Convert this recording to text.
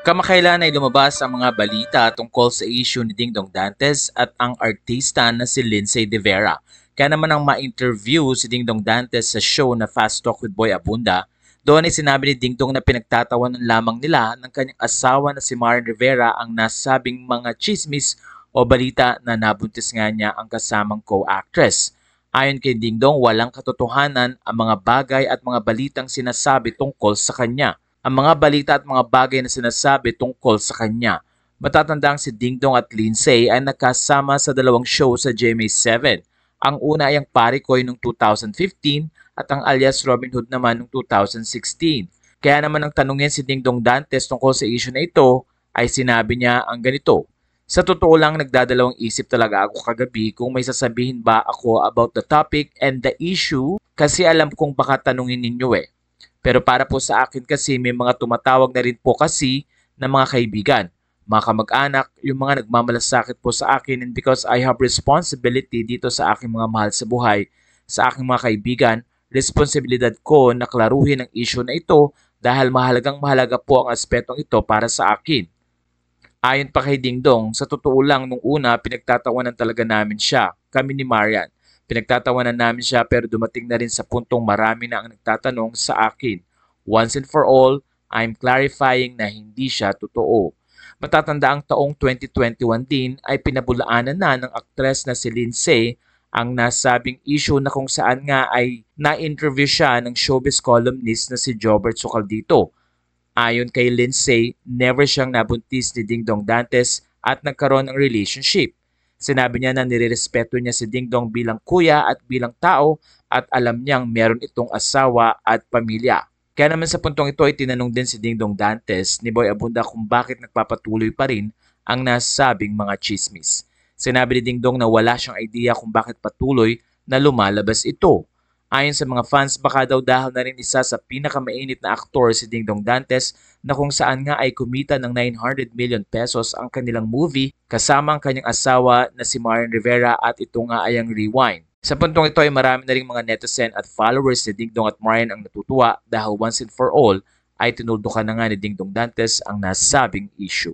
Kamakailan ay lumabas ang mga balita tungkol sa issue ni Dingdong Dantes at ang artista na si Lindsay De Vera. Kaya naman ang ma-interview si Dingdong Dantes sa show na Fast Talk with Boy Abunda, doon ay sinabi ni Dingdong na pinagtatawanan lamang nila ng kanyang asawa na si Marian Rivera ang nasabing mga chismis o balita na nabuntis nga niya ang kasamang co-actress. Ayon kay Dingdong, walang katotohanan ang mga bagay at mga balitang sinasabi tungkol sa kanya. Ang mga balita at mga bagay na sinasabi tungkol sa kanya. Matatandang si Dingdong at Lindsay ay nakasama sa dalawang show sa GMA7. Ang una ay ang Parikoy noong 2015 at ang alias Robin Hood naman noong 2016. Kaya naman ang tanungin si Dingdong Dantes tungkol sa issue na ito ay sinabi niya ang ganito. Sa totoo lang nagdadalawang isip talaga ako kagabi kung may sasabihin ba ako about the topic and the issue kasi alam kong baka tanungin ninyo eh. Pero para po sa akin kasi may mga tumatawag na rin po kasi na mga kaibigan, mga kamag-anak, yung mga nagmamalasakit po sa akin, and because I have responsibility dito sa aking mga mahal sa buhay, sa aking mga kaibigan, responsibilidad ko na klaruhin ang issue na ito dahil mahalagang mahalaga po ang aspetong ito para sa akin. Ayon pa kay Dingdong, sa totoo lang nung una pinagtatawanan talaga namin siya, kami ni Marian. Pinagtatawanan namin siya pero dumating na rin sa puntong marami na ang nagtatanong sa akin. Once and for all, I'm clarifying na hindi siya totoo. Matatanda ang taong 2021 din ay pinabulaanan na ng aktres na si Lindsay ang nasabing issue na kung saan nga ay na-interview siya ng showbiz columnist na si Jobert Socaldito. Ayon kay Lindsay, never siyang nabuntis ni Dingdong Dantes at nagkaroon ng relationship. Sinabi niya na nirerespeto niya si Dingdong bilang kuya at bilang tao at alam niyang meron itong asawa at pamilya. Kaya naman sa puntong ito ay tinanong din si Dingdong Dantes ni Boy Abunda kung bakit nagpapatuloy pa rin ang nasabing mga chismis. Sinabi ni Dingdong na wala siyang idea kung bakit patuloy na lumalabas ito. Ayon sa mga fans, baka daw dahil na rin isa sa pinakamainit na aktor si Dingdong Dantes na kung saan nga ay kumita ng 900 million pesos ang kanilang movie kasama ang kanyang asawa na si Marian Rivera at ito nga ay ang Rewind. Sa puntong ito ay marami na rin mga netizen at followers ni Dingdong at Marian ang natutuwa dahil once and for all ay tinuldukan na nga ni Dingdong Dantes ang nasabing issue.